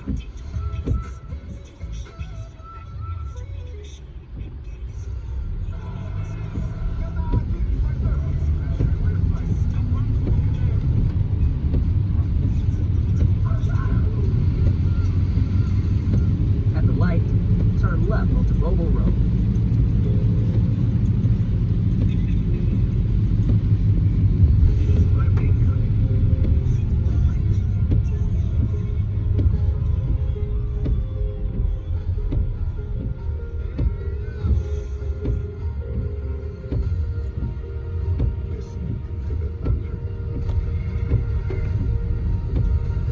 At the light, turn left onto Roble Road.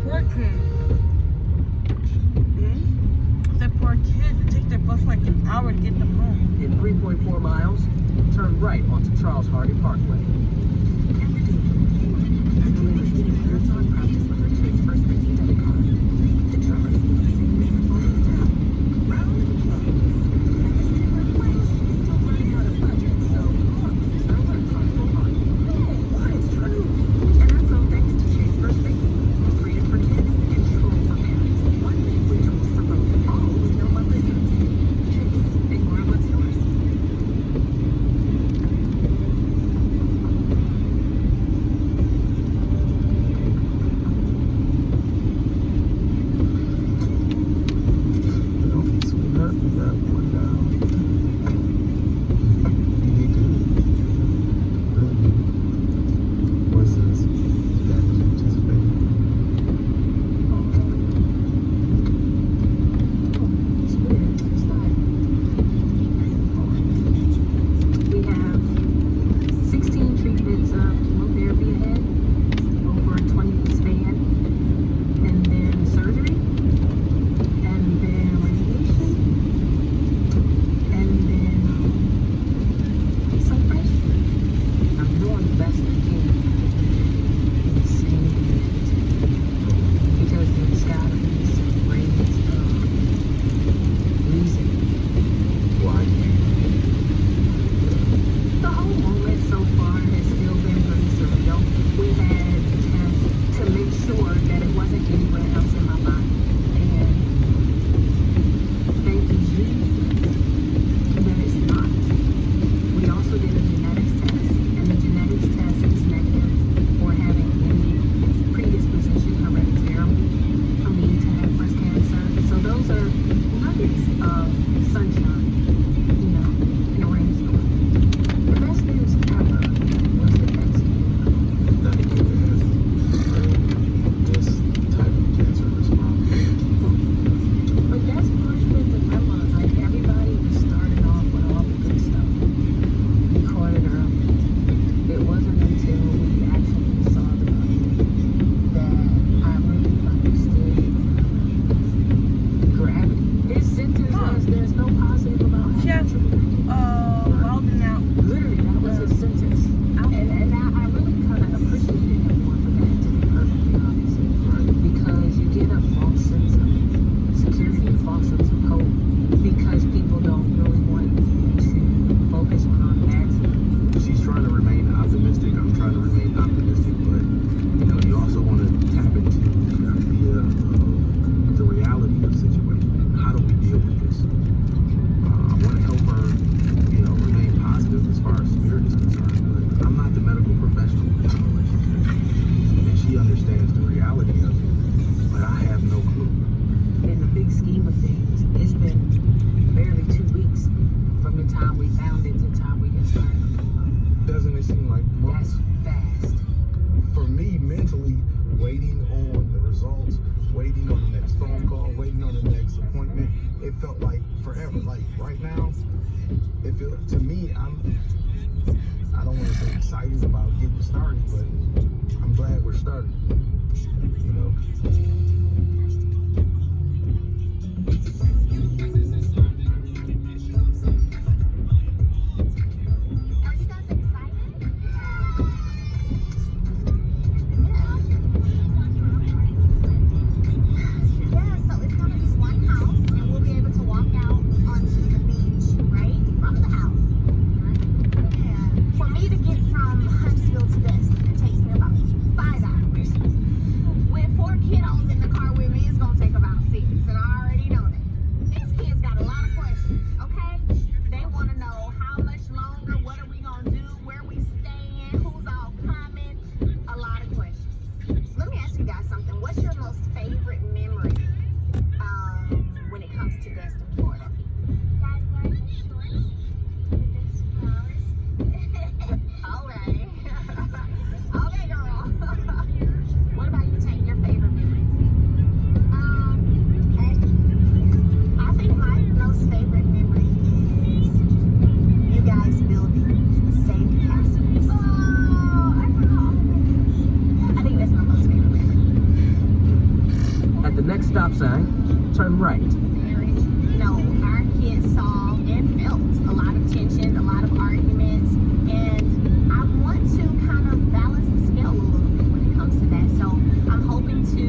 Poor kid. That poor kid. It takes their bus like an hour to get them home. In 3.4 miles, turn right onto Charles Hardy Parkway. excited about getting started, but I'm glad we're starting, you know. To this, it takes me about 5 hours. With the next stop sign, turn right. Parents, you know, our kids saw and felt a lot of tension, a lot of arguments, and I want to kind of balance the scale a little bit when it comes to that. So I'm hoping to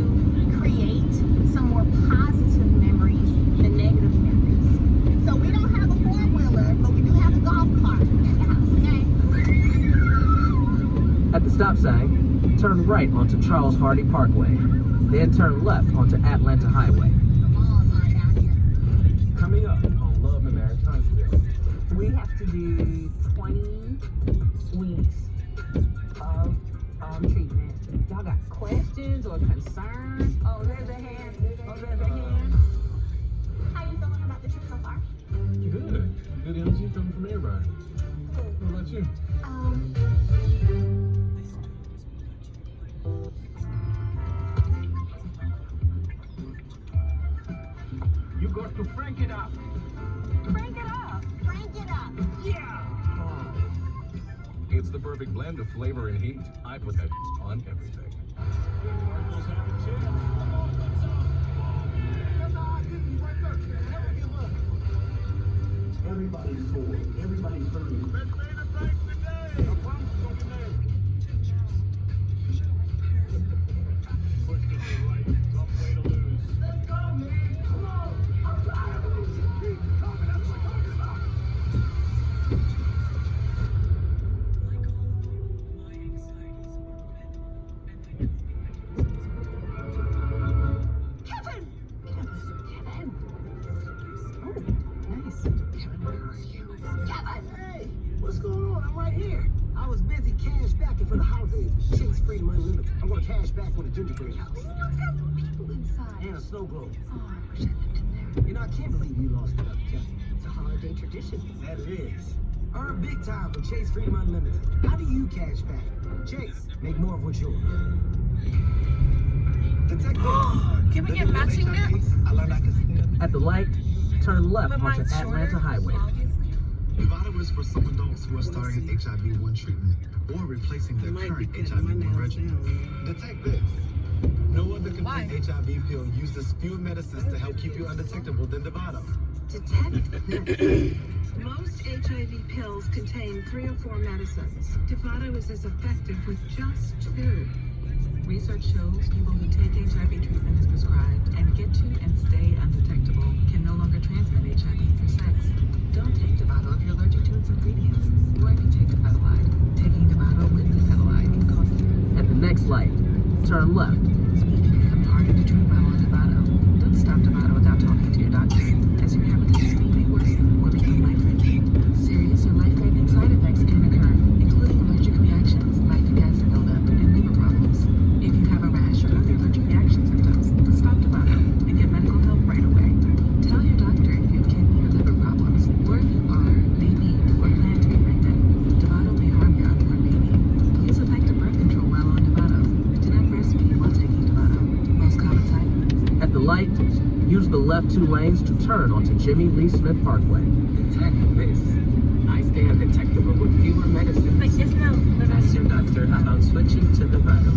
create some more positive memories than negative memories. So we don't have a four-wheeler, but we do have a golf cart at the house, okay? At the stop sign, turn right onto Charles Hardy Parkway. Then turn left onto Atlanta Highway. The malls are down here. Coming up on Love and Marriage Huntsville. We have to do 20 weeks of treatment. Y'all got questions or concerns? Oh, there's a hand. Oh, there's a hand. How you feeling about the trip so far? Good. Good energy coming from everybody. What about you? You got to crank it up. Crank it up. Crank it up. Yeah. It's the perfect blend of flavor and heat. I put that on everything. Everybody's forward. Everybody's hurting. Let's make it right today. Push to the right. Tough way to lose. Let's go, man. Come on. I'm tired of losing. Keep coming. That's what I'm talking about. Kevin! Kevin! Oh, nice. Kevin, where are you? Kevin! Hey, what's going on? I'm right here. I was busy cash backing for the holidays. Chase Freedom Unlimited. I'm gonna cash back for the gingerbread house. You know, it's got some people inside. And a snow globe. Oh, I wish I lived in there. You know, I can't believe you lost it up, Kevin. It's a holiday tradition. That it is. Earn big time for Chase Freedom Unlimited. How do you cash back? Chase, make more of what's yours. Can we get matching naps? I learned I could stand. At the light, turn left But onto mine's Atlanta shorter, Highway. obviously. Nevada is for some adults who are starting HIV-1 treatment or replacing their current HIV-1 regimen. Detect this. No other Why? complete HIV pill uses fewer medicines to help keep you undetectable than Nevada. Detect this. Most HIV pills contain 3 or 4 medicines. Devado is as effective with just 2. Research shows people who take HIV treatment as prescribed and get to and stay undetectable can no longer transmit HIV through sex. Don't take Devado if you're allergic to its ingredients, or if you take Defetelide. Taking Devado with Defetelide can cause... At the next light, turn left. Speaking become harder to treat while on Devado. Don't stop Devado without talking to your doctor, as your hepatitis B may worsen or become life-threatening. Serious or life-threatening side effects can occur, including allergic reactions, lactic acid buildup, and liver problems. If you have a rash or other allergic reaction symptoms, stop Devado and get medical help right away. Tell your doctor if you have kidney or liver problems, or if you are, may be, or plan to be pregnant. Devado may harm your unborn baby. Use effective birth control while on Devado. Do not breastfeed while taking Devado. Most common side effects. At the light, use the left 2 lanes to turn onto Jimmy Lee Smith Parkway. Detect this. I stay undetectable with fewer medicines. Like, it's no Ask your doctor about switching to the bottle.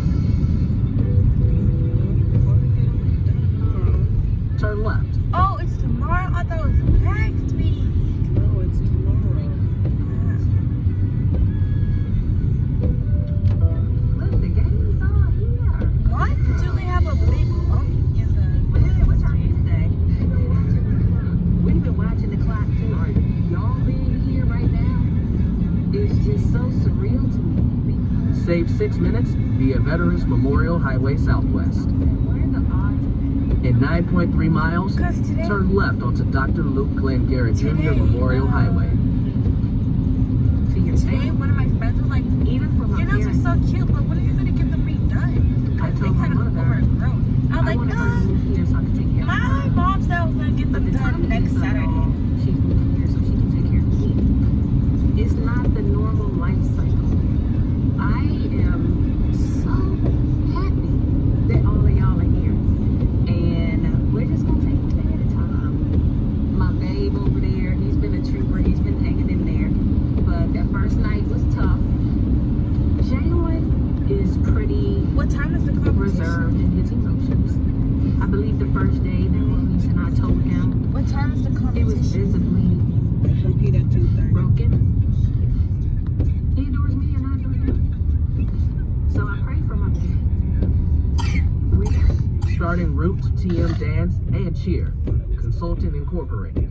Turn left. Oh, it's tomorrow? I thought it was next week. Oh, it's tomorrow. Look, the game's all here. Why do they have a big bump in the... Hey, what time is it today? We've been watching the clock too. Y'all being here right now is just so surreal to me. Save 6 minutes via Veterans Memorial Highway Southwest. What are the odds of In 9.3 miles, Because today... turn left onto Dr. Luke Glenn Garrett Jr. Memorial Highway. to your Today, family? one of my friends was like, Even for my your nails parents. are so cute, but when are you going to get them redone? I Because they told my kind of mother, overgrown. I was I like, want her to no. move here so I can take care of her. My mom said I was going to get But them the time done next Saturday. she's moving here so she can take care of me. It's not the normal life cycle. I am so happy that all of y'all are here. And we're just gonna take it a day at a time. My babe over there, he's been a trooper, he's been hanging in there. But that first night was tough. Jalen is pretty What time is the competition? reserved in his emotions. I believe the first day that Maurice and I told him What time is the it was competition? visibly They compete at 2:30. broken, he adores me and I adore him. So I pray for my baby. Starting route, TM Dance, and Cheer. Consultant Incorporated.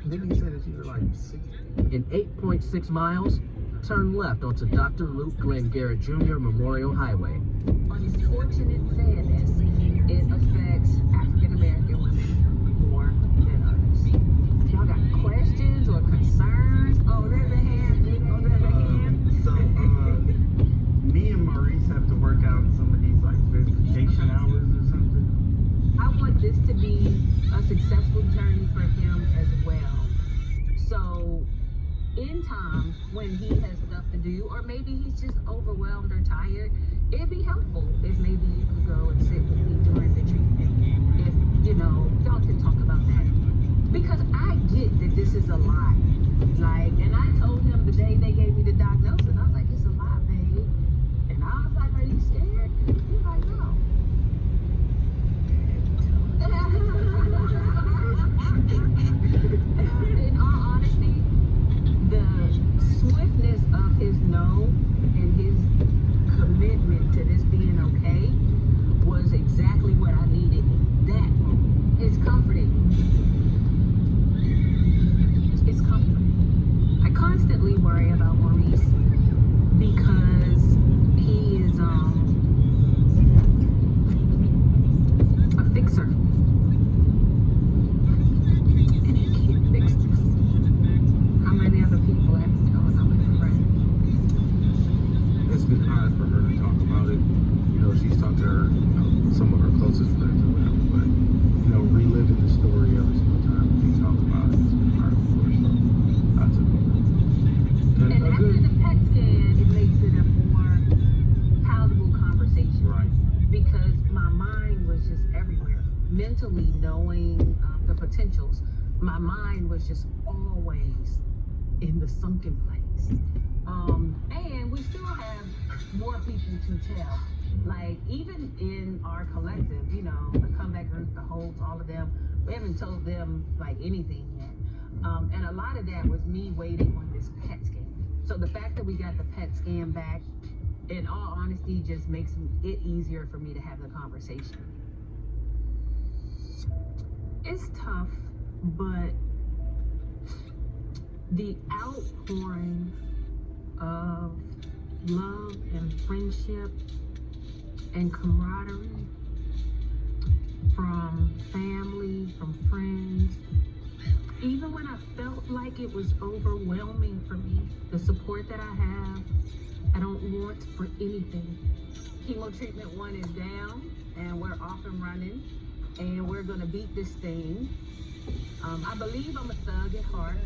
Didn't you say that you were like 60? In 8.6 miles, turn left onto Dr. Luke Glenn Garrett Jr. Memorial Highway. Unfortunate sadness, it affects African American women more than others. Y'all got questions or concerns? Oh, there's a hand. Oh, there's a hand. Me and Maurice have to work out some of these like verification hours or something. I want this to be a successful journey for him as well. So, in times when he has stuff to do, or maybe he's just overwhelmed or tired, it'd be helpful if maybe you could go and sit with me during the treatment. If, y'all can talk about that. Because I get that this is a lot. And I told him the day they gave me the diagnosis, I was like, it's a lot, babe. And I was like, are you scared? He's like, no. In all honesty, the swiftness of his no and his commitment to this being okay was exactly what I needed. That is comforting. It's comforting. I constantly worry about Maurice because he is a fixer. And he can't fix this. How many other people have you told I'm a friend? It's been hard for her to talk about it. She's talked to her, some of her closest friends or whatever, but, reliving the story every single time we talk about it, it's been hard for her, so I took it. And after the PET scan, it makes it a more palatable conversation. Right. Because my mind was just everywhere. Mentally knowing the potentials, my mind was just always in the sunken place. And we still have more people to tell. Even in our collective, the comeback group, the Holds, all of them, we haven't told them anything yet. And a lot of that was me waiting on this PET scan. So the fact that we got the PET scan back, in all honesty, just makes it easier for me to have the conversation. It's tough, but the outpouring of love and friendship and camaraderie from family, from friends, even when I felt like it was overwhelming for me, the support that I have, I don't want for anything. Chemo treatment 1 is down, and we're off and running, and we're gonna beat this thing. I believe I'm a thug at heart.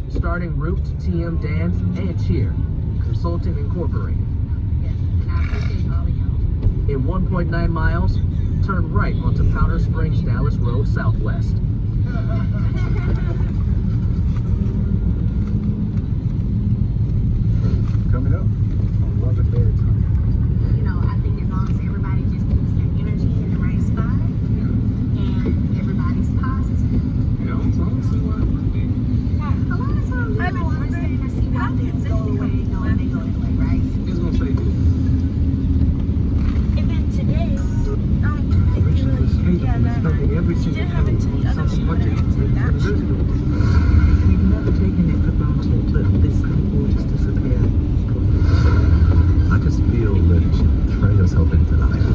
Starting route, TM Dance, and Cheer. Consultant Incorporated. Yes, and I appreciate all of y'all. In 1.9 miles, turn right onto Powder Springs Dallas Road Southwest. Coming up, I love it there. I think as long as everybody just keeps their energy in the right spot and everybody's positive. So I don't see why it would be. A lot of times you don't understand or see why things go away, and they go that way, right? It's gonna stay good. And then today, Every single did have it to the other something shoe, but I budget. had to take that shoe. We've never taken it for granted that this couple will just disappear. I just feel that try yourself into life.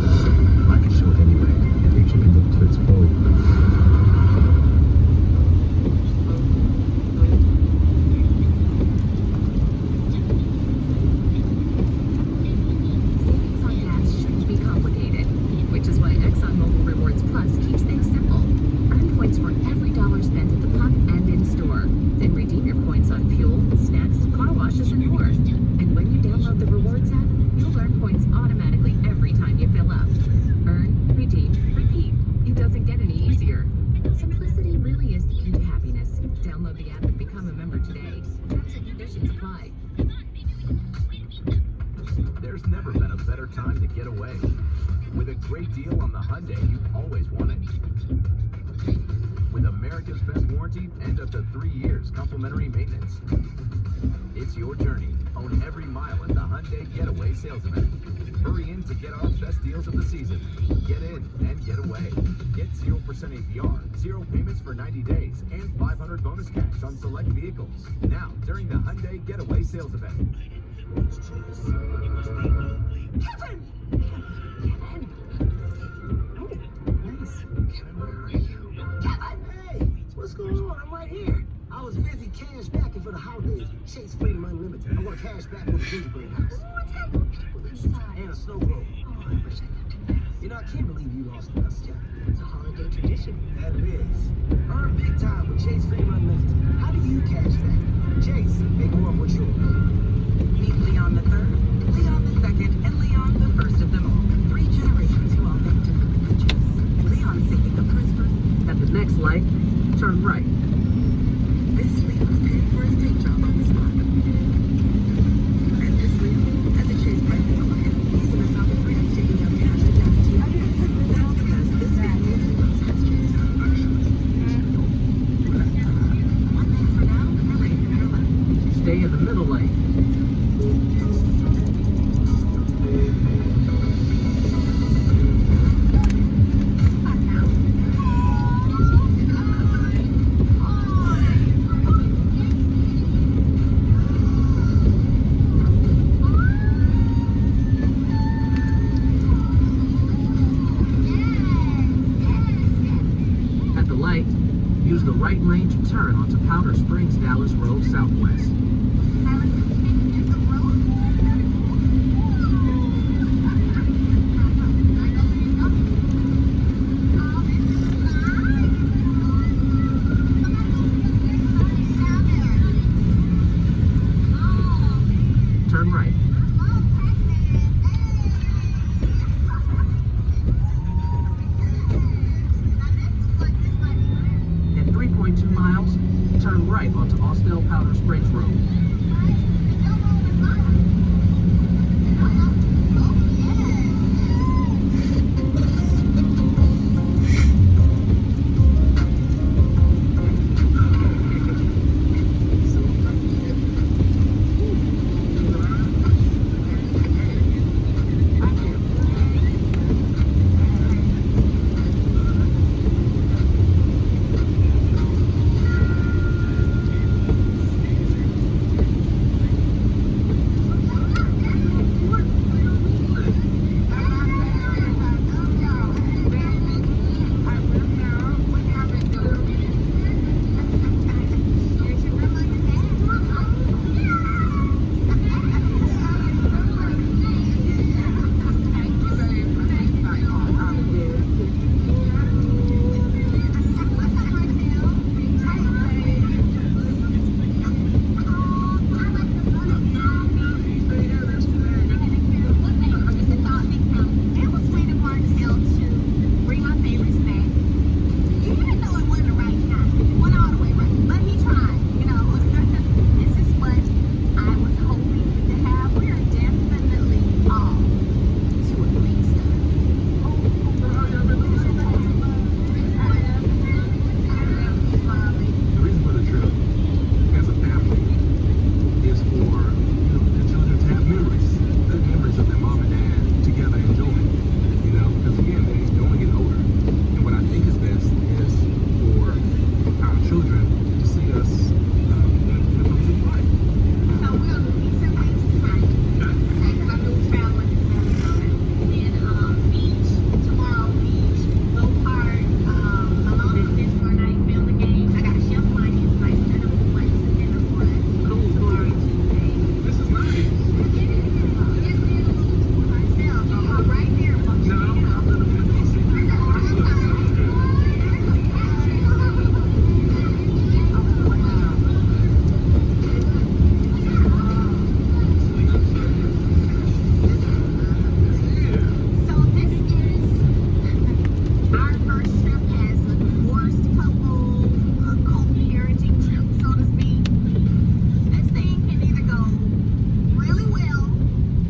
Life is short anyway. Each you can look to its full. Savings on gas shouldn't be complicated, which is why ExxonMobil Rewards Plus keeps things simple. great deal on the Hyundai you've always wanted. With America's best warranty and up to 3 years complimentary maintenance. It's your journey. Own every mile at the Hyundai Getaway Sales Event. Hurry in to get our best deals of the season. Get in and get away. Get 0% APR, 0 payments for 90 days, and 500 bonus cash on select vehicles. Now, during the Hyundai Getaway Sales Event. Kevin! Hey, what's going on? I'm right here. I was busy cash backing for the holidays. Chase Freedom Unlimited. I want to cash back for the gingerbread house. And a snow globe. You know, I can't believe you lost the best jacket. It's a holiday tradition. That it is. Earn big time with Chase Freedom Unlimited. How do you cash back? Chase, make more of what's yours. Meet Leon the Third, Leon the Second, and Leon the First of them all. 3 generations who all make different pitches. Leon saving the Christmas. At the next light, turn right. This Leon's paying for his day job on the spot. And this Leon has a Chase private client. He's in the south of France taking out cash to gas to That's because this family of Leons has Chase. One thing for now, related to her life. Stay in the middle lane. At the light, use the right lane to turn onto Powder Springs Dallas Road Southwest. Turn right. At 3.2 miles, turn right onto Austell Powder Springs Road.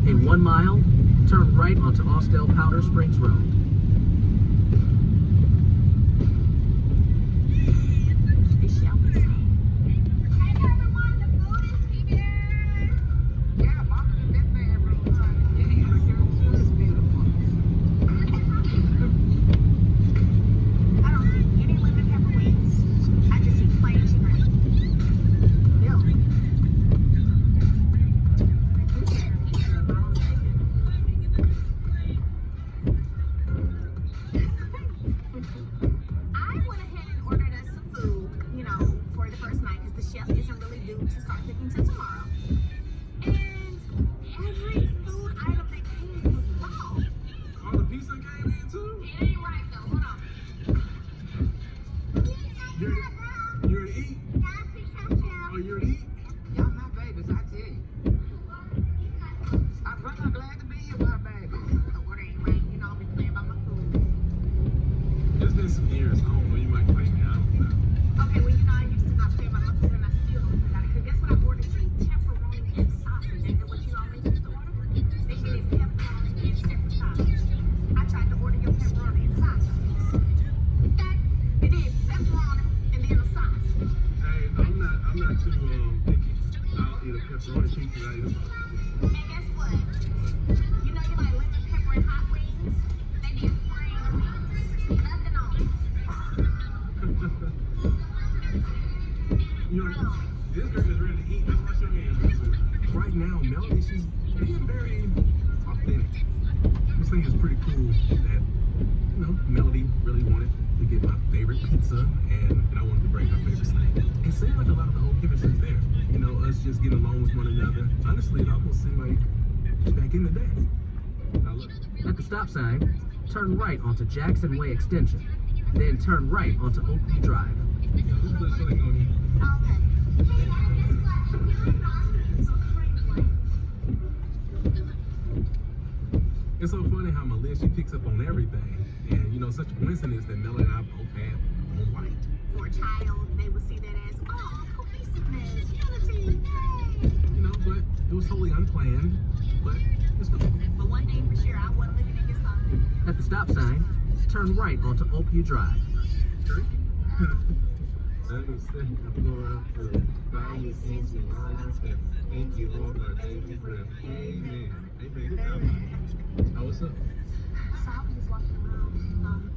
In 1 mile, turn right onto Austell Powder Springs Road. been some years. I don't know. You might blame me. I don't know. Okay, well, you know, I used to not pay my lunches and I still don't forgot it. Because guess what I ordered you? Pepperoni and sausage. Ain't that what you always used to order? They did pepperoni and separate sausage. I tried to order your pepperoni and sausage. Okay? They did pepperoni and then a sausage. Hey, I'm not too picky. I'll eat a pepperoni pizza. I eat a sausage. And guess what? You know you like lemon pepper and hot wings? They did free wings. Nothing on it. You know, this girl is ready to eat. Just wash your hands. Right now, Melody, she's being very authentic. I'm saying it's pretty cool that, you know, Melody really wanted to get my favorite pizza and I wanted to bring her favorite snack. It seemed like a lot of the whole chemistry's there. You know, us just getting along with one another. Honestly, it almost seemed like back in the day. I love it. At the stop sign, turn right onto Jackson Way Extension. Then turn right onto Oakview Drive. It's so funny how Malia, she picks up on everything. And, you know, such a coincidence that Melody and I both had on white. For a child, they would see that as, oh, cohesiveness, unity, yay! You know, but it was totally unplanned. But it's cool. But one thing for sure, I wasn't looking at his phone. At the stop sign, turn right onto Oakview Drive. Thank you, Lord, for daily bread. Amen. Amen. Oh, what's up? So I was just walking around.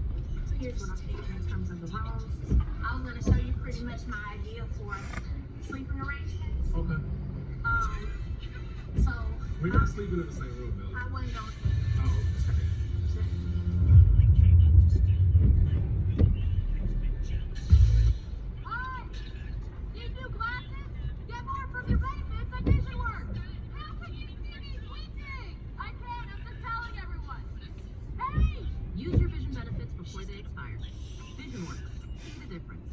Here's what I'm thinking in terms of the rooms. I was going to show you pretty much my idea for sleeping arrangements. Okay. So We're not sleeping in the same room, though. I wasn't going to. Oh, okay. Use your vision benefits before they expire. Vision works. See the difference.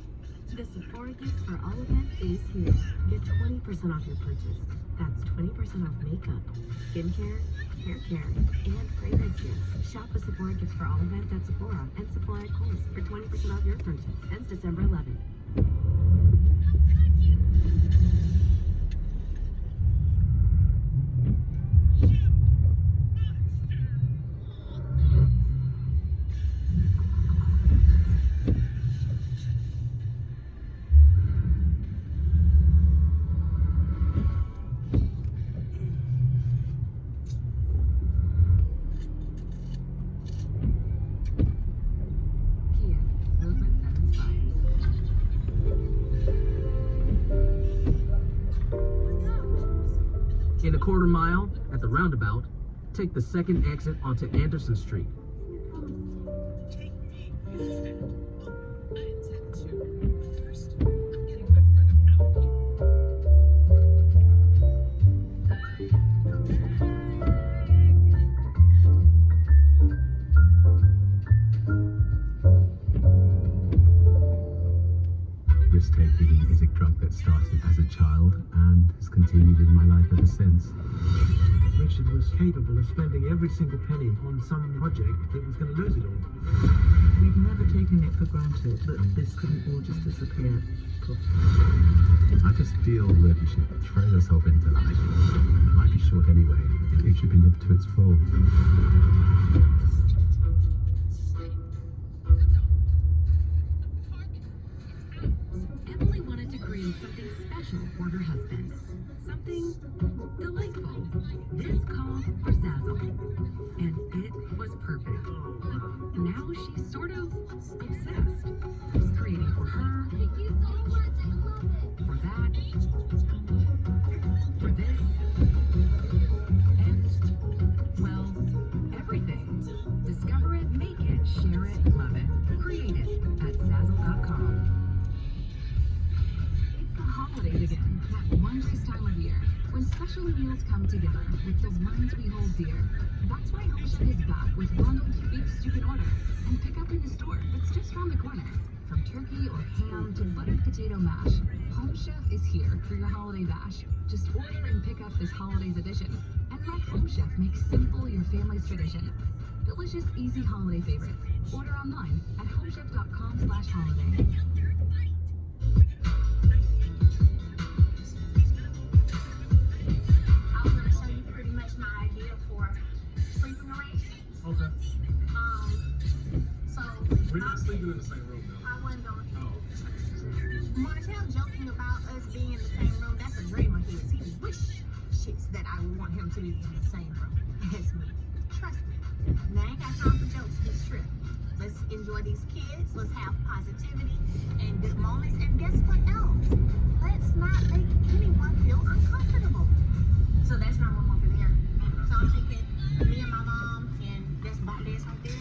The Sephora gift for all event is here. Get 20% off your purchase. That's 20% off makeup, skincare, hair care, and fragrance gifts. Shop the Sephora gift for all event at Sephora and Sephora at Kohl's for 20% off your purchase. Ends December 11th. In a quarter mile, at the roundabout, take the second exit onto Anderson Street. Risk-taking is a drug that started as a child and has continued in my life ever since. Richard was capable of spending every single penny on some project that was going to lose it all. We've never taken it for granted that this couldn't all just disappear. I just feel that you should throw yourself into life. Life is short anyway. It should be lived to its full. Emily wanted to create something special for her husband. Something delightful. This called for Zazzle. And it was perfect. Now she's sort of obsessed. Creating for her. Thank you so much. I love it. For that. For this. And, well, everything. Discover it, make it, share it, love it. Create it at Zazzle.com. It's the holidays again, that wondrous time of year, when special meals come together with the ones we hold dear. That's why Home Chef is back with bundled feasts you can order and pick up in the store. It's just around the corner. From turkey or ham to buttered potato mash, Home Chef is here for your holiday bash. Just order and pick up this holidays edition and let Home Chef make simple your family's tradition. delicious, easy holiday favorites. Order online at homechef.com/holiday. I was gonna show you pretty much my idea for sleeping arrangements. Okay. So We're not sleeping in the same room though. I wasn't going to. Oh. Martell joking about us being in the same room, that's a dream of his. He wishes that I would want him to be in the same room as me. Trust me. Now I ain't got time for jokes this trip. Let's enjoy these kids. Let's have positivity and good moments. And guess what else? Let's not make anyone feel uncomfortable. So that's my room over there. So I'm thinking me and my mom, and that's bunk beds right there.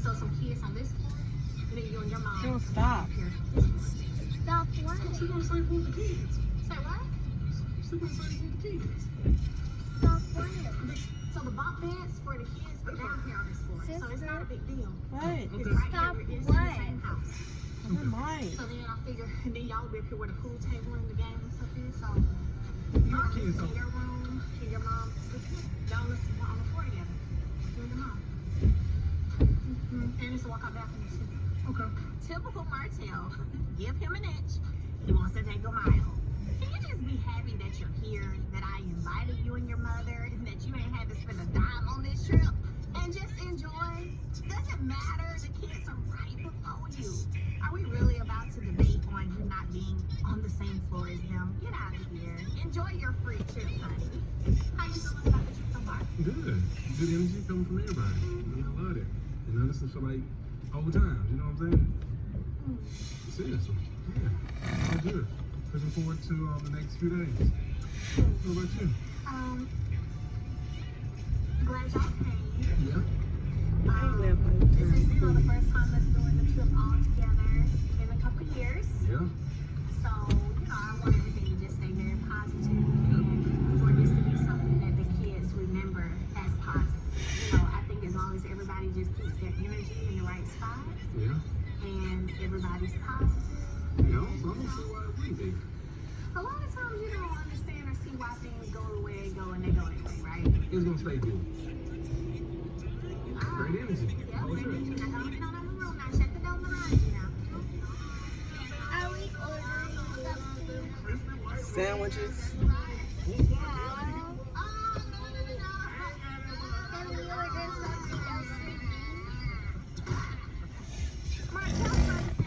So some kids on this floor, and then you and your mom. Don't stop. Here. Stop what? She gonna sleep with the kids. Say what? She gonna sleep with the kids. Stop what? So the bunk beds for the kids are down here on this floor. So it's not a big deal. What? It's right here. It's in the same house. Never mind. So then I figure, and then y'all will be up here with a pool table and the game and stuff here. So Your y'all kids in don't. your room, and your mom sleep here. Y'all listen on the floor together. You and your mom. And it's a walkout balcony too. Okay. Typical Martell. Give him an inch. He wants to take a mile. Can you just be happy that you're here, that I invited you and your mother, and that you ain't had to spend a dime on this trip? And just enjoy. Doesn't matter. The kids are right below you. Are we really about to debate on you not being on the same floor as them? Get out of here. Enjoy your free trip, honey. How you feeling about the trip so far? Good. Good energy coming from everybody. I love it. And now this is for like old times, you know what I'm saying? Seriously. Yeah. All good. Looking forward to the next few days. What about you? Glad y'all came. Yeah. This is, the first time us doing the trip all together in a couple years. Yeah. So, I want everything to just stay very positive and for this to be something that the kids remember as positive. I think as long as everybody just keeps their energy in the right spot Yeah. and everybody's positive. Yeah, so I don't see why it wouldn't be. A lot of times you don't understand or see why things go the way they go and they go anyway, right? It's gonna stay good. Great energy. Yeah, All great good. energy. Now don't get out of the room. Now shut the door behind you now. Are we ordering something? Sandwiches.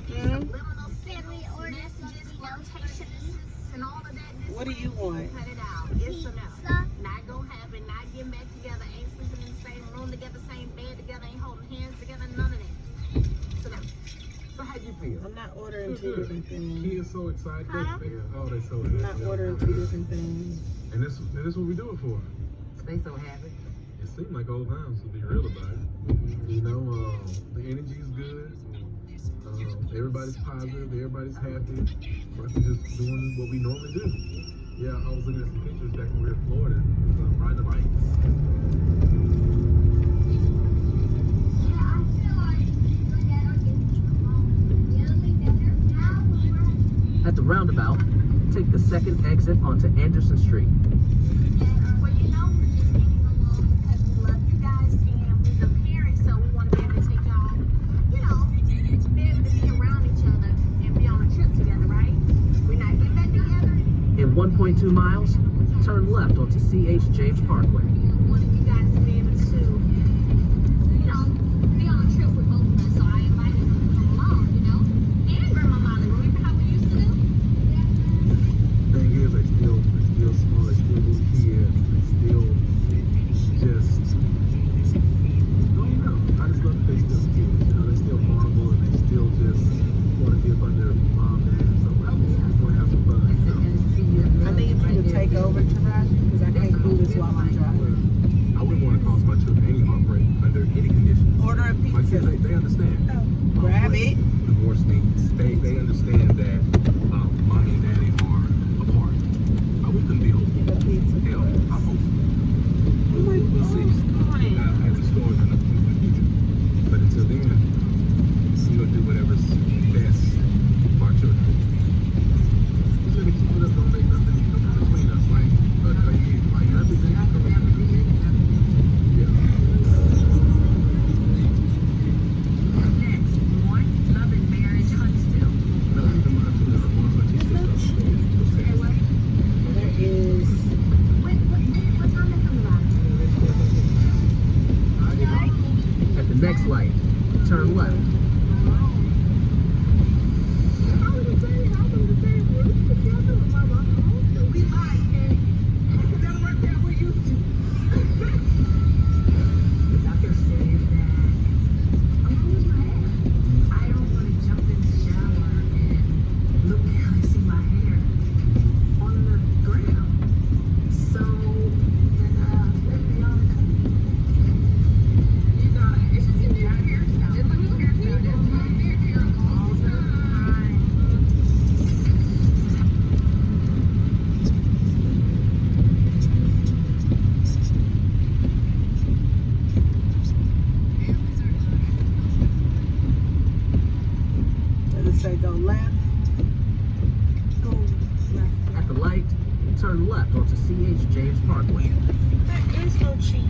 Can we order something else Can we order something else and all of that. What do you want? Cut it out. It's enough. Pizza. Not gonna happen. Not getting back together. Ain't sleeping in the same room together, same bed together. Ain't holding hands together. None of that. So now, So how you feel? I'm not ordering two different He things. is so excited. Huh? They're so I'm happy. not ordering two different things. And that's what we do it for. They so happy. It seemed like old times to be real about it. The energy is good. Everybody's positive. Everybody's happy. We're just doing what we normally do. Yeah, I was looking at some pictures back when we were in Florida. Riding the bikes. At the roundabout, take the second exit onto Anderson Street. well, we're just getting along because we love you guys and we're your parents, so we want to be able to take y'all, be able to be around each other and be on a trip together, right? We're not getting back together. In 1.2 miles, turn left onto C.H. James Parkway. Wanted you guys to be able to, be on a trip with both of us. So I invited them to come along, And Grandma Molly, remember how we used to do? Thing is, they still small. They still little kids. They still just. I don't know. I just love that they still kids. They still marvel and they still just want to be up under mom, dad, and stuff like that. Just want to have some fun. I need you to take over, Taraji, because I can't do this while I'm driving. I wouldn't want to cause my children any heartbreak under any conditions. Order a My kids, pizza. they understand. Grab it. Divorce things. They understand that mommy and daddy are apart. We couldn't be hopeful. Get a pizza. Hell, I'm hopeful. We'll see. As the stories in the future. But until then, we're gonna do whatever's best for our children. Just let me keep it up. Don't make nothing come between us, right? But everything come between us. Yeah. turn left. Say go left. Go left. At the light, turn left onto C.H. James Parkway. There is no cheese.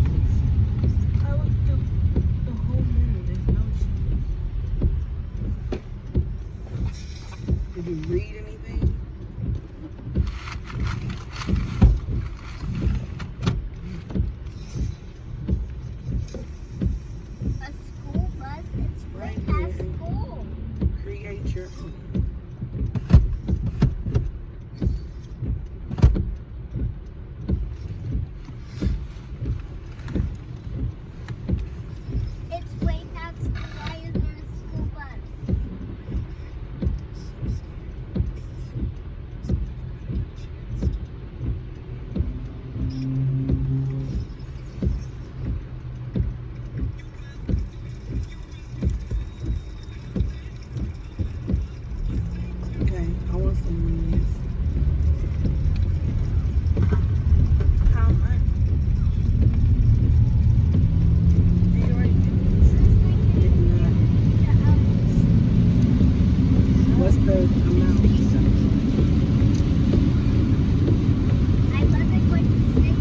I looked through the whole menu. There's no cheese. Did you read anything? A school bus. It's right Right past here. school. Create your own. It's way past school. Why is there a school bus? Okay, I want some wings. How much? You already did not. What's the amount? I wasn't going to say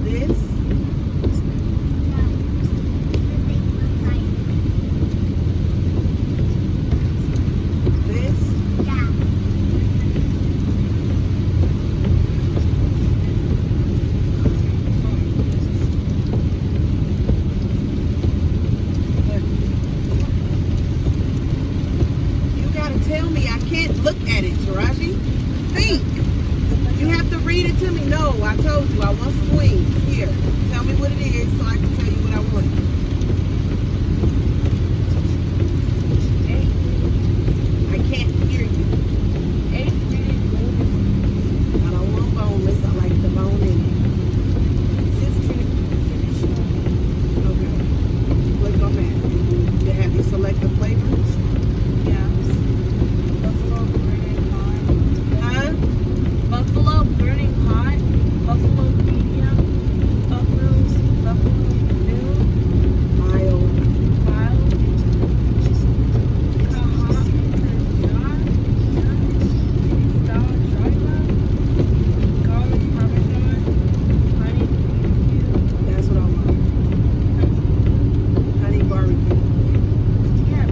This? This? You gotta tell me. I can't look at it, Taraji. Think. You have to read it to me. No, I told you I want some wings. Here, tell me what it is so I can tell you what I want. I can't hear you. I don't want boneless. I like the bone in it. Okay. Click on that. You have you select the flavors? Huh? Buffalo burning hot, buffalo medium, buffalo new, Mild. mild, hot, star driver, garlic parmesan, honey barbecue. That's what I want. Honey barbecue. Yeah,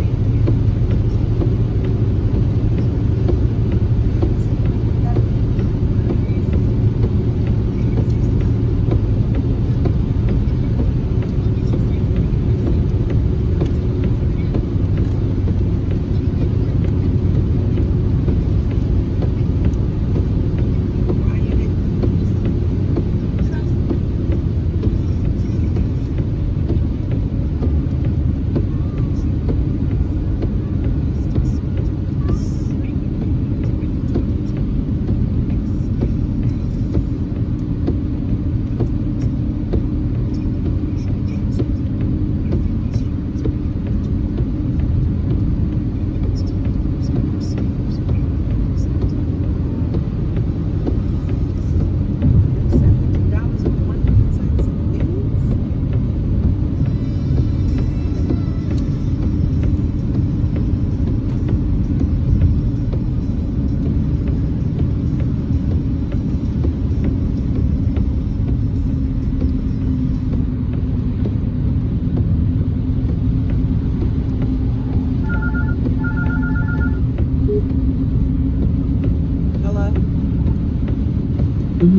Are you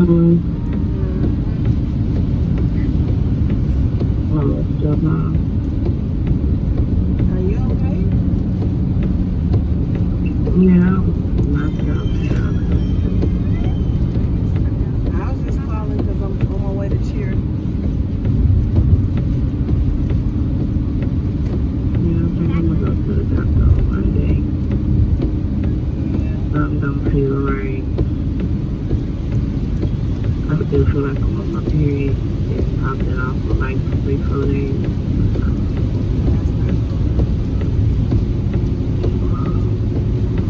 okay? I was just calling because I'm on my way to cheer. Something don't feel right. I still feel like I'm on my period. I've been off for like 3-4 days.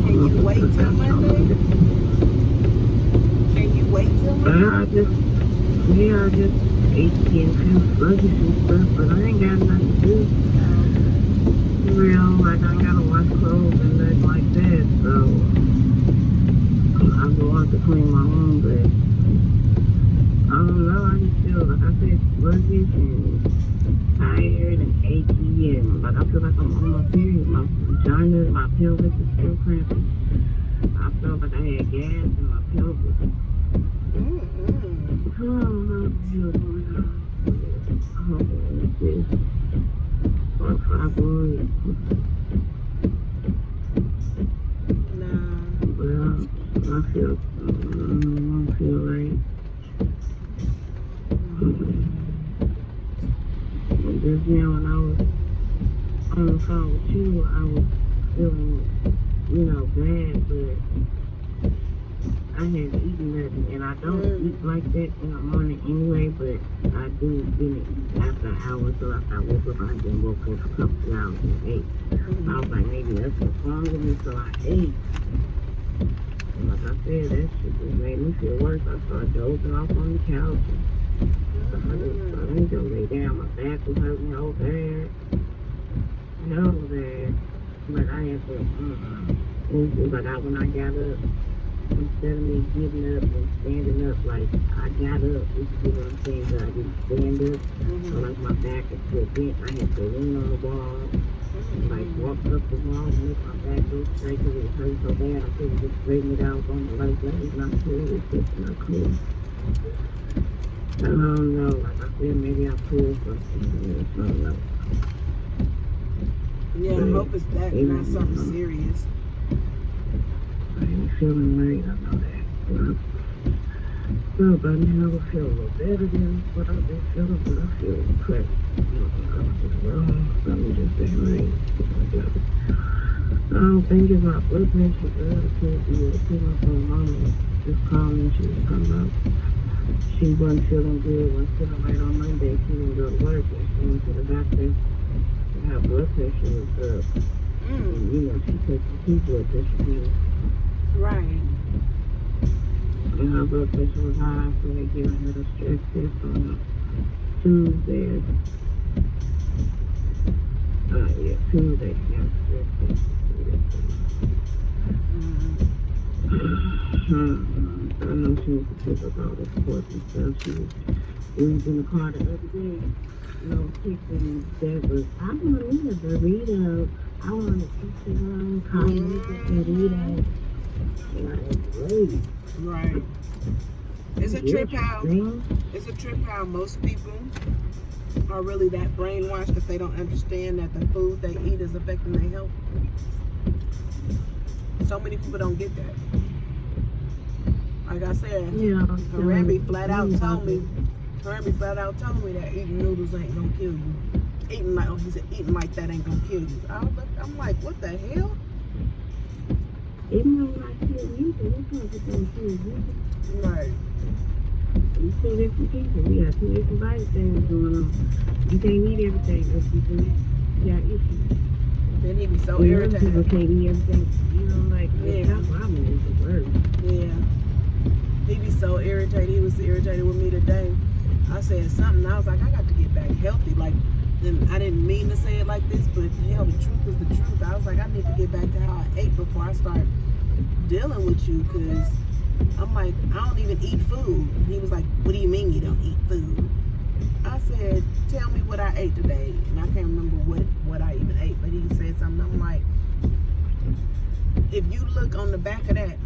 Can you wait till Monday? Can you wait till Monday? I just achy and feel sluggish and stuff, but I ain't got nothing to do. Real, like I ain't gotta wash clothes and nothing like that, so I go out to clean my room, but I don't know, I just feel like I said sluggish and tired and achy and like I feel like I'm on my period. My vagina, my pelvis is still cramping. I felt like I had gas in my pelvis. I don't know what's going on. I hope it's just 4 or 5 boys. Well, I don't feel right. Just now when I was on the phone with you, I was feeling, bad, but I hadn't eaten nothing, and I don't eat like that in the morning anyway, but I do eat after an hour, so after I woke up, I then woke up a couple of hours and ate. I was like, maybe that's what's wrong with me, so I ate. And like I said, that shit just made me feel worse. I started dozing off on the couch. So I didn't go lay down. My back was hurting so bad. Hell bad. But I had to, when I got up, instead of me getting up and standing up, like, I got up, you see what I'm saying, but I didn't stand up. So like my back is still bent. I had to lean on the wall, like walk up the wall and make my back go straight because it hurt so bad. I couldn't just straighten it out on the right way. It's not cool. It's just not cool. I don't know, like I said, maybe I pulled something. I don't know. Yeah, I hope it's that, not something serious. I ain't feeling right, I know that. So by now I would feel a little better than what I've been feeling, but I feel crap. Something just ain't right. I don't think it's my blood pressure, but I can't be able to pick up on mama. Just called me, she was talking about she wasn't feeling good, wasn't feeling right on Monday. She didn't go to work, and she went to the doctor. Her blood pressure was up. And, she took some blood pressure pills. Right. And her blood pressure was high, so they gave her a stress test on Tuesday. Tuesday. Yeah, stress test. I know she was to pick up all the sports and stuff. We was in the car the other day, kicking that was, I want to eat a burrito. I want to eat the burrito. Like, wait. Right. It's a trip how most people are really that brainwashed that they don't understand that the food they eat is affecting their health. So many people don't get that. Like I said, Harambe flat out told me that eating noodles ain't gonna kill you. Eating like that ain't gonna kill you. I'm like, what the hell? Eating like kill you, but it's not just gonna kill you. Right. You two different people. We got 2 different body things going on. You can't eat everything that you do. You got issues. Then he be so irritated. People can't eat everything. That's why I'm in the worst. Yeah. He be so irritated. He was irritated with me today. I said something. I was like, I got to get back healthy. Like, and I didn't mean to say it like this, but hell, the truth is the truth. I was like, I need to get back to how I ate before I start dealing with you, because I'm like, I don't even eat food. And he was like, what do you mean you don't eat food? I said, tell me what I ate today. And I can't remember what I even ate, but he said something. I'm like, if you look on the back of that,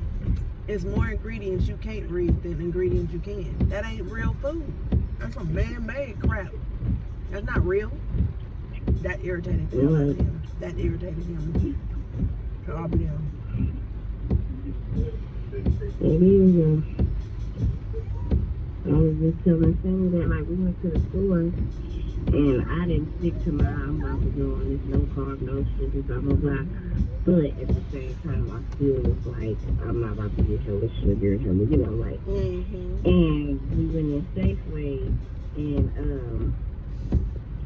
It's more ingredients you can't read than ingredients you can. That ain't real food. That's some man-made crap. That's not real. That irritated him. That irritated him. So I'll be down. It is. I was just telling Sammy that, like, we went to the store and I didn't stick to my, I'm about to go on this no carb, no sugar, blah, blah, blah. But at the same time, I still was like, I'm not about to get hella sugar, hella, you know, like. And we went in Safeway and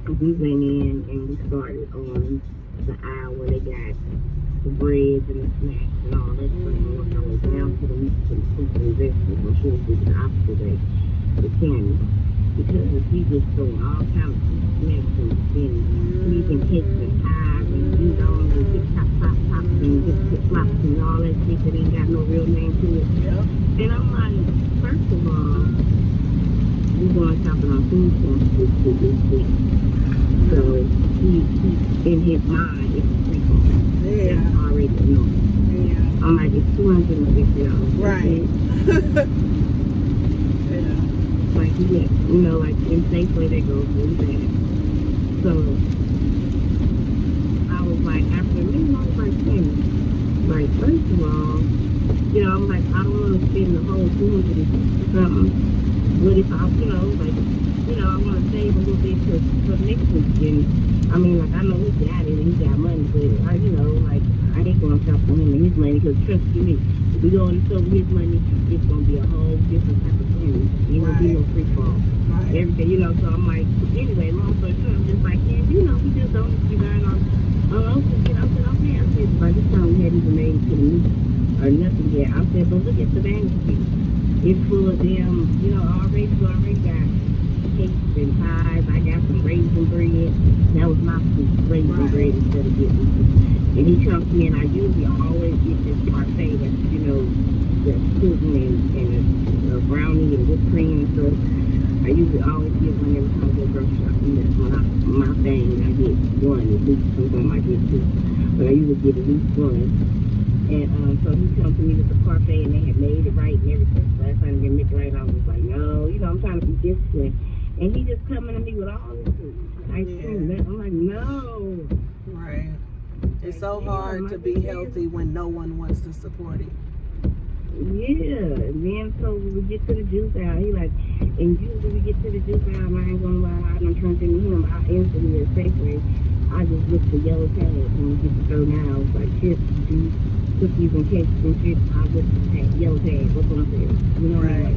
we went in and we started on the aisle where they got the breads and the snacks and all that stuff. And worked our way down to the meat, to the fruits and vegetables. I'm sure we did the opposite way with Tammy. Because he just throwing all kinds of snacks and squeezing cakes and pies and, you know, and hip top pops and hip flops and all that shit that ain't got no real name to it. And I'm like, first of all, we going shopping on food stamps this week. So he in his mind, it's free for him. Yeah. That's already known. Yeah. I'm like, it's $250. Right. Yeah. Like, yeah, you know, like in Safeway they go really bad. So I was like, after a minute, I was like, like, first of all, you know, I'm like, I don't want to spend the whole $250 something. But if I, you know, like, you know, I want to save a little bit for next week. And I mean, like, I know he got it and he got money, but I, you know, like, I ain't going to shop for him and his money, because trust me, if we go in the store with his money, it's going to be a whole different type of thing. Ain't going to be no free fall. Everything, you know, so I'm like, anyway, long story short, I'm just like, yeah, you know, we just don't be buying on local shit. I said, okay, I said, by this time we hadn't even made it to the meat or nothing yet. I said, but look at the vanity. It's full of them, you know, already got cakes and pies. I got some raisin bread. That was my food, raisin bread instead of getting. And he comes to me, and I usually always get this parfait that's, you know, that's pudding and a brownie and whipped cream and stuff. I usually always get one every time I go grocery shopping. That's my thing. I get one at least. Sometimes I get two, but I usually get at least one. And so he comes to me with the parfait, and they had made it right and everything. So last time they didn't make it right, I was like, no, you know, I'm trying to be disciplined. And he just coming to me with all this ice cream. I'm like, no. Right. It's so hard to be healthy when no one wants to support it. Yeah, and then so we get to the juice aisle. He like, and usually we get to the juice aisle, and I ain't gonna lie, I done turned into him. I instantly at Safeway, I just look for yellow tags when we get to certain aisles, like chips, juice, cookies and cakes and shit. I look for yellow tags. What's what I'm saying? You know what I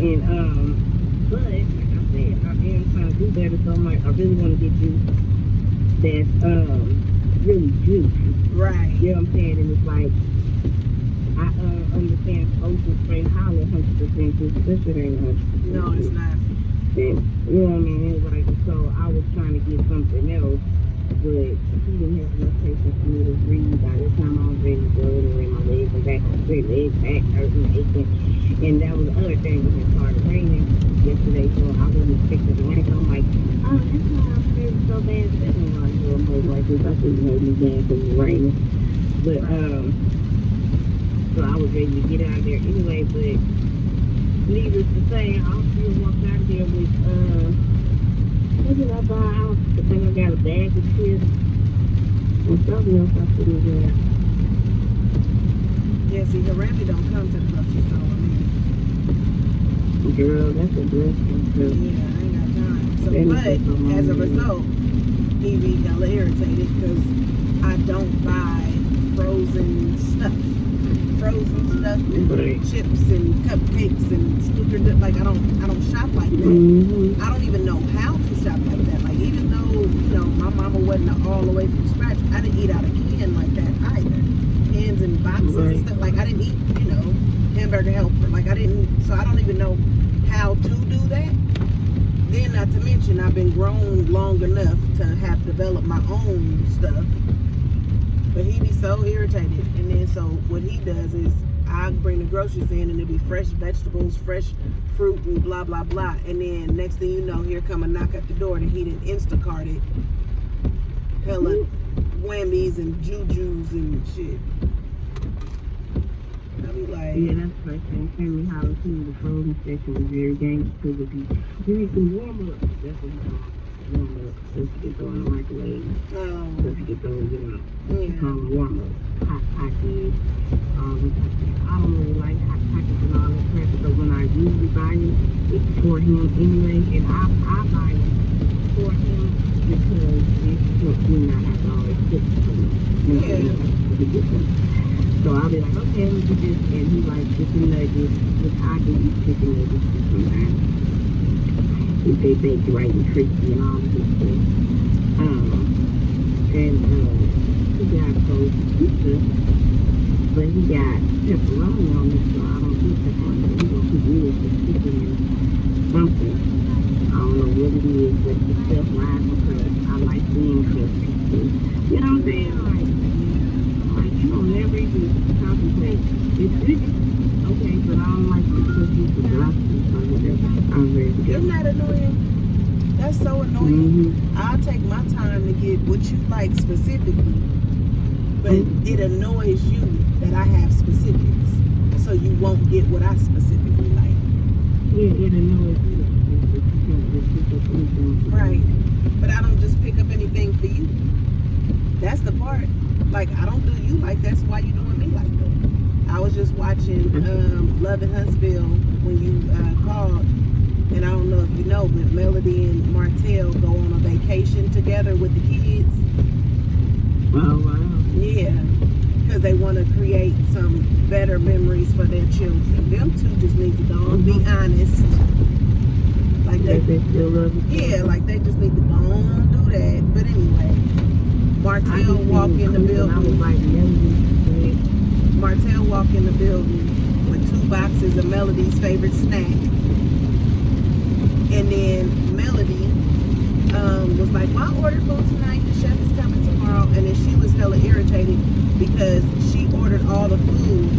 mean? And but like I said, I am trying to do better. So I'm like, I really want to get juice that's really juice. Right. You know what I'm saying? And it's like, I understand ocean spray hollow 100% juice, but shit ain't 100%. No, it's not. And, you know what I mean? It's like, so I was trying to get something else, but he didn't have enough patience for me to read. By the time I was ready to go, anyway, my legs were back, legs back hurting, aching. And that was the other thing, when it started raining yesterday, so I wasn't expecting the rain. So I'm like, oh, that's why I'm feeling so bad. That's why I'm feeling like this. I shouldn't have been bad because it's raining. But, so I was ready to get out of there anyway, but needless to say, I still walked out of there with, what did I buy? I think I got a bag of chips and something else I couldn't get. Yeah, see, the rabbit don't come to the grocery store with me. Girl, that's a blessing. Yeah, I ain't got time. So, but as a result, he be hella irritated because I don't buy frozen stuff. And chips and cupcakes and stupid, like I don't shop like that. I don't even know how to shop like that. Like, even though, you know, my mama wasn't all the way from scratch, I didn't eat out of can like that either. Cans and boxes and stuff. Like, I didn't eat, you know, hamburger helper. Like, I don't even know how to do that. Then, not to mention, I've been grown long enough to have developed my own stuff. But he be so irritated. And then so what he does is I bring the groceries in and it'll be fresh vegetables, fresh fruit and blah, blah, blah. And then next thing you know, here come a knock at the door and he done Instacart it. Hella whammies and jujus and shit. I'm be like, yeah, that's right. And Family House too. The frozen section was very dangerous because if you can warm up, that's what you call it. Warm up. So if you get thrown in the microwave, so if you get thrown, you call them warm up. Hot pockets. I don't really like hot pockets and all that crap, but when I usually buy it, it's for him anyway, and I buy it for him because it helps me not have to always cook for me. So I'll be like, okay, let's do this, and he likes chicken nuggets, which I do eat chicken nuggets sometimes. If they baked right and crispy and all of this stuff. And he got cold pizza, but he got pepperoni on it, so I don't do pepperoni. He gonna put me with the chicken and something. I don't know what it is, but the stuff lies because I like seeing crust pizza. You know what I'm saying? Like you don't never even contemplate. It's good, okay, but I don't like the crust pizza, but I I'm ready to go. Isn't that annoying? That's so annoying. I'll take my time to get what you like specifically, but it annoys you that I have specifics, so you won't get what I specifically like. Yeah, it annoys you. Right, but I don't just pick up anything for you. That's the part. Like, I don't do you like that's why you doing me like that. I was just watching Love in Huntsville when you called. And I don't know if you know, but Melody and Martell go on a vacation together with the kids. Oh, wow. Yeah, because they want to create some better memories for their children. Them two just need to go and be honest. Like they still love you. Yeah, like they just need to go on and do that. But anyway, Martell walk in the building. Martell walk in the building with 2 boxes of Melody's favorite snack. And then Melody was like, well, I ordered food tonight. The chef is coming tomorrow. And then she was hella irritated because she ordered all the food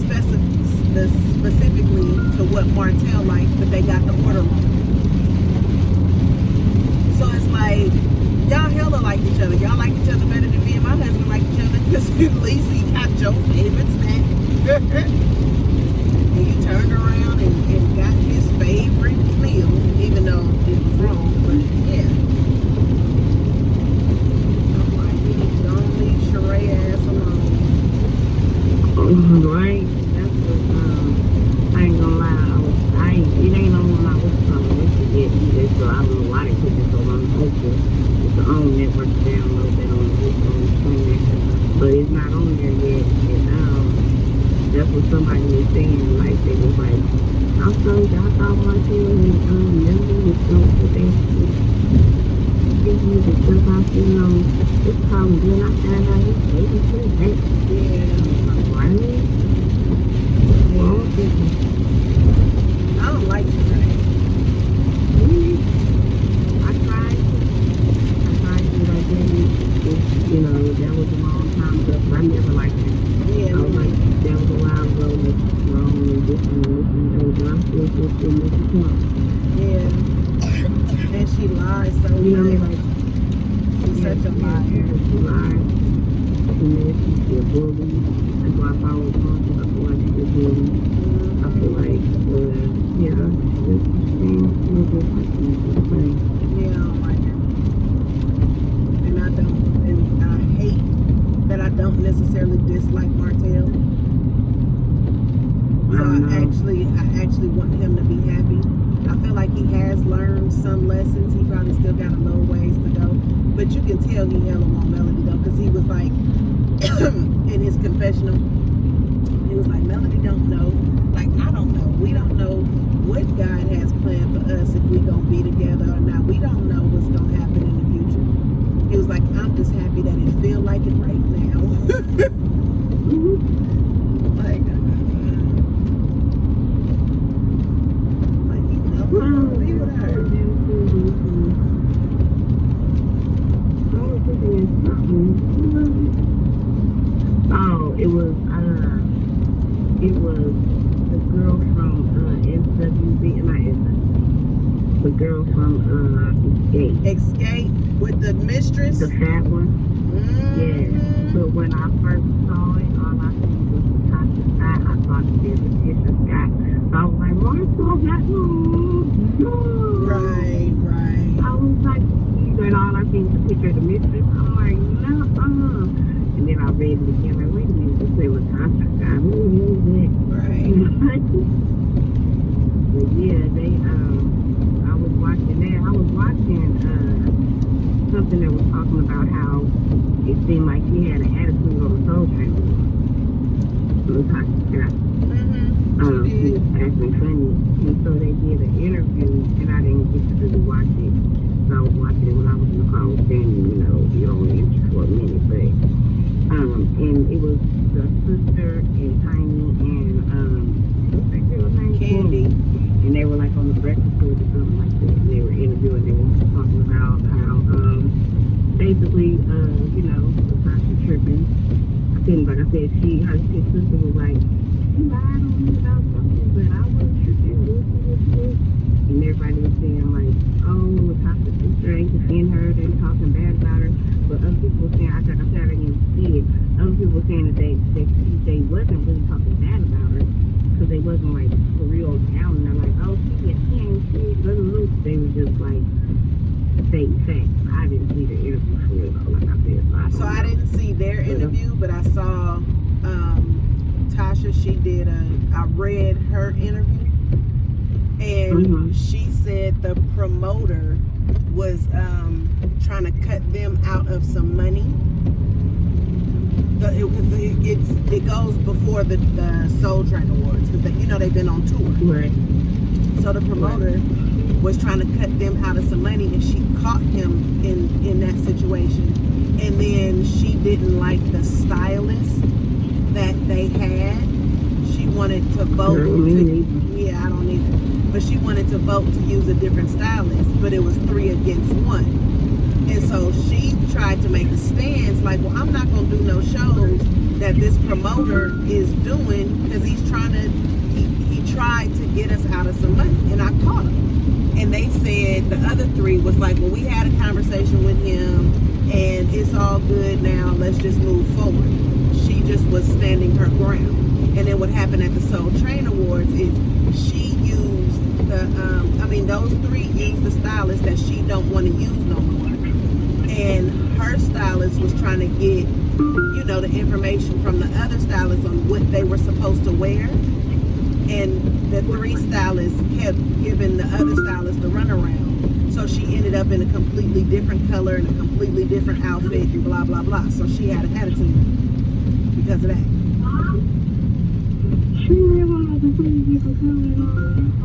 specifically to what Martell liked, but they got the order wrong. So it's like, y'all hella like each other. Y'all like each other better than me and my husband like each other because at least he got your favorite snack. And you turned around and got his favorite meal, even though it was wrong, but yeah. I'm like, don't leave Sheree ass alone. Right? That's what, I ain't gonna lie, it ain't no one I was telling me to get either, so I don't know why they put this so long. Hopefully, it's the own network to download that on the screen, but it's not on there yet, and that's what somebody was saying, like, they was like, I thought Martell and Melody was going to put their the stuff out, you know, it's probably good. I found out his baby too. Yeah. Right? Well, I don't like you, right? I tried to, like, you know, that was a long time ago, but I never liked it. Yeah. I was like, that was a while ago, and it's wrong, and this and but I'm still making points. Yeah. And she lies so you know, much. like, She's such a liar. She lies. And then she's a bully. That's why I follow her. I feel like she's a bully. I feel like, yeah, she's just like she's yeah, I don't like her. And I hate that I don't necessarily dislike Martell. So I actually want him to be happy. I feel like he has learned some lessons. He probably still got a little ways to go. But you can tell he hella want Melody though, because he was like, in his confessional, he was like, Melody don't know. Like, I don't know. We don't know what God has planned for us if we gonna be together or not. We don't know what's gonna happen in the future. He was like, I'm just happy that it feel like it right now. Like, you know, be with her. Oh, it was the girl from SWB, not SWB, the girl from Escape with the mistress, the fat one. Yeah. So when I first saw it, all I seen was the top and side. I thought that there's a different guy. So I was like, Marshall, that's Right. I was like, and all I seen was a picture of the mistress. I'm like, no, And then I read it again, like, wait a minute, this is Latasha guy. Who is that? Right. But yeah, I was watching that. I was watching something that was talking about how it seemed like he had an attitude on the Soul Train. Latasha guy. He was acting funny. And so they did an interview, and I didn't get to really watch it. So I was watching it when I was in the car with Danny, you don't want to enter for a minute, but and it was the sister and Tiny and what's that girl's name? Candy. And they were like on the breakfast club or something like that. And they were interviewing, they were talking about how basically Latasha tripping. I couldn't, like I said, her sister was like, she lied on me about something, but I wasn't tripping, this. And everybody was saying like, oh, Latasha's sister ain't defend her, they talking bad about her. But other people were saying, I didn't see it. Other people were saying that they wasn't really talking bad about her because they wasn't like for real down. And they're like, oh, she ain't shit. They were just like stating facts. I didn't see the interview for real though, like I said. So I didn't see their interview, but I saw Tasha. I read her interview, and she said the promoter was trying to cut them out of some money. It goes before the Soul Train Awards because they've been on tour. Right. So the promoter was trying to cut them out of some money, and she caught him in that situation. And then she didn't like the stylist that they had. She wanted to vote. I don't either. But she wanted to vote to use a different stylist, but it was 3 against 1. And so she tried to make a stance like, well, I'm not going to do no shows that this promoter is doing because he tried to get us out of some money. And I caught him. And they said, the other 3 was like, well, we had a conversation with him and it's all good now. Let's just move forward. She just was standing her ground. And then what happened at the Soul Train Awards is she used those 3 used the stylist that she don't want to use no more. And her stylist was trying to get, the information from the other stylists on what they were supposed to wear. And the 3 stylists kept giving the other stylist the runaround. So she ended up in a completely different color and a completely different outfit and blah, blah, blah. So she had an attitude because of that.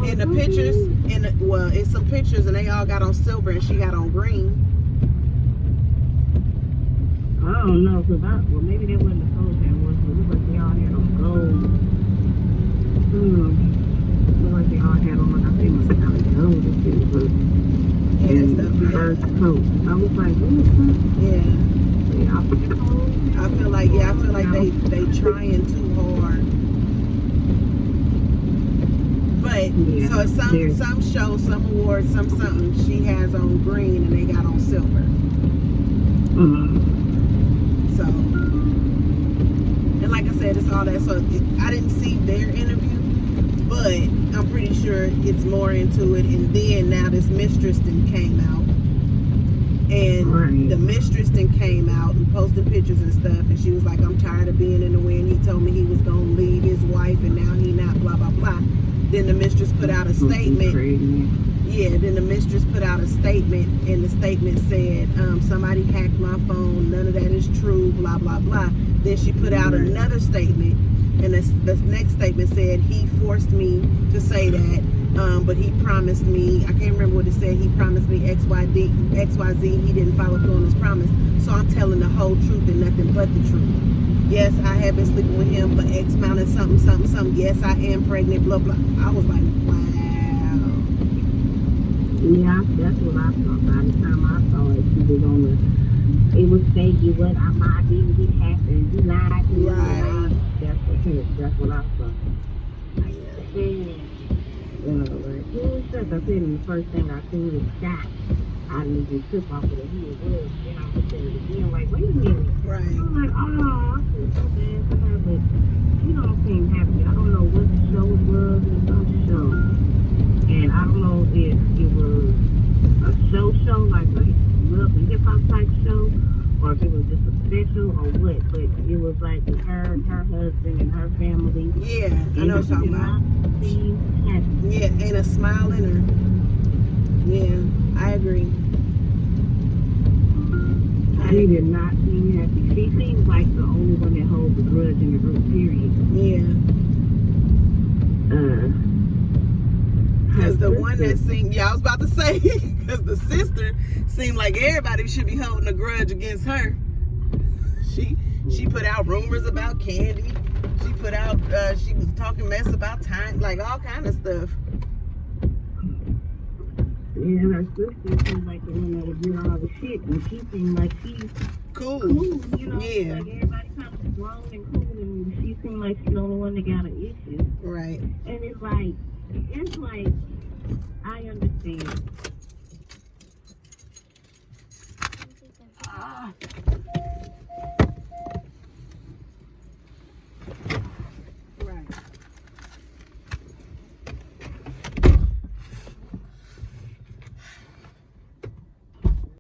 In the pictures, it's some pictures and they all got on silver and she got on green. I don't know, maybe that wasn't the Soul Train Awards, but it looked like they all had on gold. Looked like they all had on, like I think it was kind of gold and shit, but and first coat. I was like, I feel like they trying too hard. But so some shows, some awards, something she has on green and they got on silver. So, and like I said, it's all that. So I didn't see their interview, but I'm pretty sure it's more into it. And then now this mistress thing came out, and the mistress thing came out and posted pictures and stuff. And she was like, "I'm tired of being in the wind." He told me he was gonna leave his wife, and now he not. Blah blah blah. Then the mistress put out a statement. Then the mistress put out a statement, and the statement said, somebody hacked my phone, none of that is true, blah, blah, blah. Then she put out another statement, and the next statement said, he forced me to say that, but he promised me, I can't remember what it said, he promised me XYZ, he didn't follow through on his promise. So I'm telling the whole truth and nothing but the truth. Yes, I have been sleeping with him for X amount of something. Yes, I am pregnant, blah, blah. I was like, wow. Yeah, that's what I thought. By the time I saw it, she was on it was shaky, what I didn't get happened. You lied. Right. That's what I thought. Like, I said in the first thing I seen was shot. I immediately took off of the heel was. Then I looked at it again, like, wait a minute. Right. I'm like, I feel so bad for her, but she don't seem happy. I don't know if it was just a special or what, but it was like with her husband, and her family. Yeah, I know what you're talking about. Yeah, and a smile in her. Yeah, I agree. She did not seem happy. She seems like the only one that holds a grudge in the group, period. Yeah. Because the one that seemed, I was about to say, because the sister seemed like everybody should be holding a grudge against her. She put out rumors about Candy. She put out, she was talking mess about time, like all kind of stuff. Yeah, her sister seemed like the one that would do all the shit, and she seemed like she's cool, you know? Yeah. Like everybody kind of grown and cool, and she seemed like she's the only one that got an issue. Right. And it's like, I understand.